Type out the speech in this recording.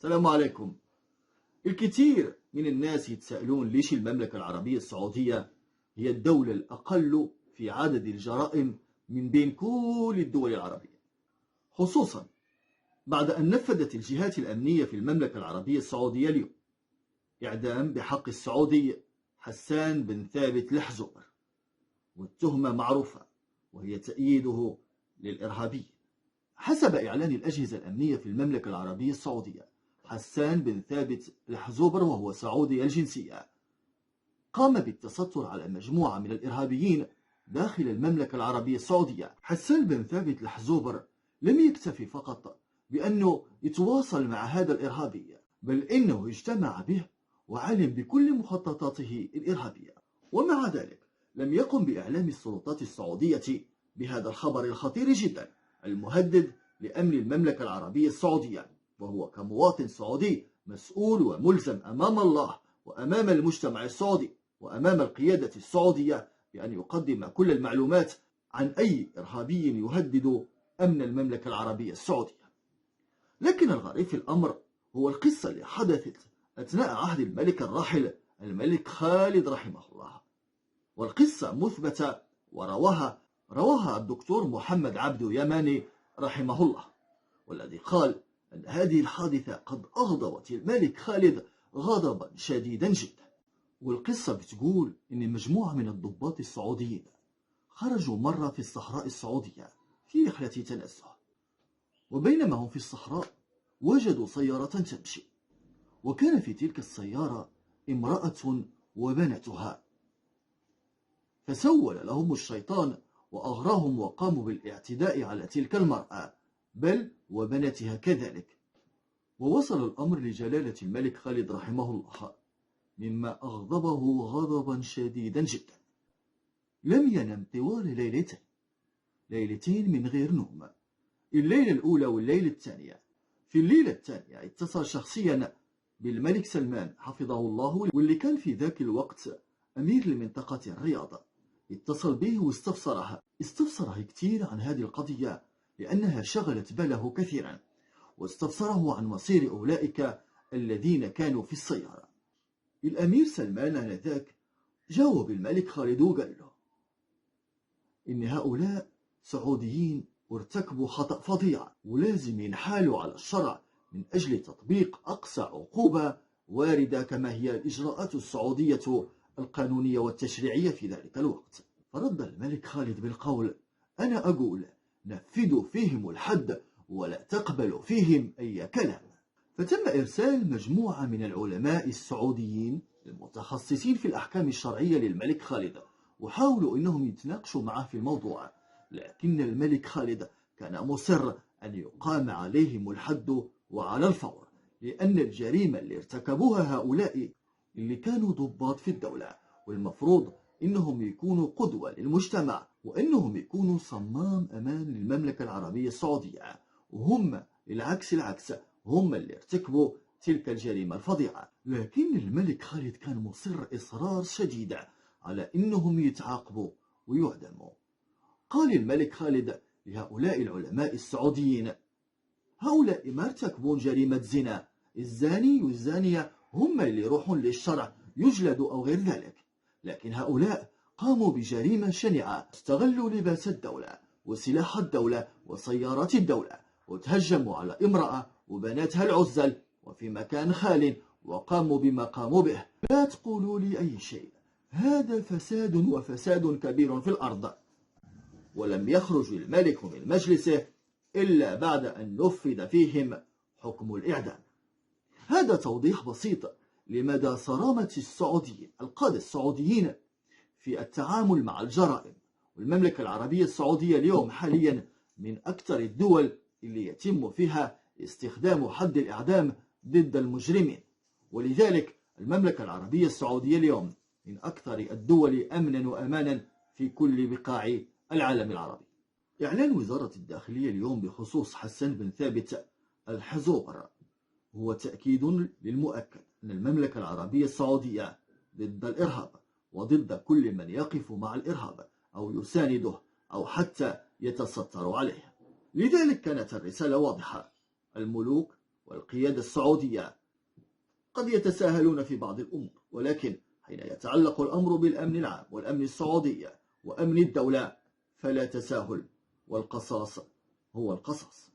السلام عليكم. الكثير من الناس يتساءلون ليش المملكة العربية السعودية هي الدولة الأقل في عدد الجرائم من بين كل الدول العربية، خصوصا بعد أن نفذت الجهات الأمنية في المملكة العربية السعودية اليوم إعدام بحق السعودي حسان بن ثابت الحزوبر، والتهمة معروفة وهي تأييده للإرهابيين. حسب إعلان الأجهزة الأمنية في المملكة العربية السعودية، حسان بن ثابت الحزوبر وهو سعودي الجنسية قام بالتستر على مجموعة من الإرهابيين داخل المملكة العربية السعودية. حسان بن ثابت الحزوبر لم يكتفي فقط بأنه يتواصل مع هذا الإرهابي، بل إنه اجتمع به وعلم بكل مخططاته الإرهابية. ومع ذلك لم يقم بإعلام السلطات السعودية بهذا الخبر الخطير جدا المهدد لأمن المملكة العربية السعودية، وهو كمواطن سعودي مسؤول وملزم أمام الله وأمام المجتمع السعودي وأمام القيادة السعودية بأن يقدم كل المعلومات عن أي إرهابي يهدد أمن المملكة العربية السعودية. لكن الغريب في الأمر هو القصة اللي حدثت أثناء عهد الملك الراحل الملك خالد رحمه الله، والقصة مثبتة ورواها الدكتور محمد عبدو يماني رحمه الله، والذي قال أن هذه الحادثة قد أغضبت الملك خالد غضبا شديدا جدا. والقصة بتقول أن مجموعة من الضباط السعوديين خرجوا مرة في الصحراء السعودية في رحلة تنزه، وبينما هم في الصحراء وجدوا سيارة تمشي، وكان في تلك السيارة امرأة وبنتها، فسول لهم الشيطان وأغراهم وقاموا بالاعتداء على تلك المرأة بل وبنتها كذلك. ووصل الأمر لجلالة الملك خالد رحمه الله مما أغضبه غضبا شديدا جدا. لم ينم طوال ليلتين من غير نوم، الليلة الأولى والليلة الثانية. في الليلة الثانية اتصل شخصيا بالملك سلمان حفظه الله، واللي كان في ذاك الوقت أمير لمنطقة الرياض. اتصل به واستفسره كثير عن هذه القضية لأنها شغلت باله كثيرا، واستفسره عن مصير أولئك الذين كانوا في السيارة. الأمير سلمان آنذاك جاوب الملك خالد وقال له إن هؤلاء سعوديين وارتكبوا خطأ فظيع ولازم ينحالوا على الشرع من أجل تطبيق أقصى عقوبة واردة كما هي الإجراءات السعودية القانونية والتشريعية في ذلك الوقت. فرد الملك خالد بالقول: أنا أقول نفذوا فيهم الحد ولا تقبلوا فيهم أي كلام. فتم إرسال مجموعة من العلماء السعوديين المتخصصين في الأحكام الشرعية للملك خالد، وحاولوا أنهم يتناقشوا معه في الموضوع، لكن الملك خالد كان مصر أن يقام عليهم الحد وعلى الفور، لأن الجريمة اللي ارتكبوها هؤلاء اللي كانوا ضباط في الدولة، والمفروض إنهم يكونوا قدوة للمجتمع وإنهم يكونوا صمام أمان للمملكة العربية السعودية، وهم العكس هم اللي ارتكبوا تلك الجريمة الفظيعة. لكن الملك خالد كان مصر إصرار شديد على إنهم يتعاقبوا ويعدموا. قال الملك خالد لهؤلاء العلماء السعوديين: هؤلاء ما ارتكبون جريمة زنا، الزاني والزانية هم اللي يروحون للشرع يجلدوا أو غير ذلك، لكن هؤلاء قاموا بجريمة شنيعة، استغلوا لباس الدولة وسلاح الدولة وسيارات الدولة، وتهجموا على امرأة وبناتها العزل وفي مكان خال، وقاموا بما قاموا به. لا تقولوا لي أي شيء، هذا فساد وفساد كبير في الأرض. ولم يخرج الملك من مجلسه إلا بعد أن نفذ فيهم حكم الإعدام. هذا توضيح بسيط لمدى صرامة القادة السعوديين في التعامل مع الجرائم. والمملكة العربية السعودية اليوم حاليا من أكثر الدول اللي يتم فيها استخدام حد الإعدام ضد المجرمين، ولذلك المملكة العربية السعودية اليوم من أكثر الدول أمنا وأمانا في كل بقاع العالم العربي. إعلان وزارة الداخلية اليوم بخصوص حسان بن ثابت الحزوبر هو تأكيد للمؤكد أن المملكة العربية السعودية ضد الإرهاب وضد كل من يقف مع الإرهاب أو يسانده أو حتى يتستر عليه. لذلك كانت الرسالة واضحة: الملوك والقيادة السعودية قد يتساهلون في بعض الأمور، ولكن حين يتعلق الأمر بالأمن العام والأمن السعودي وأمن الدولة فلا تساهل، والقصاص هو القصاص.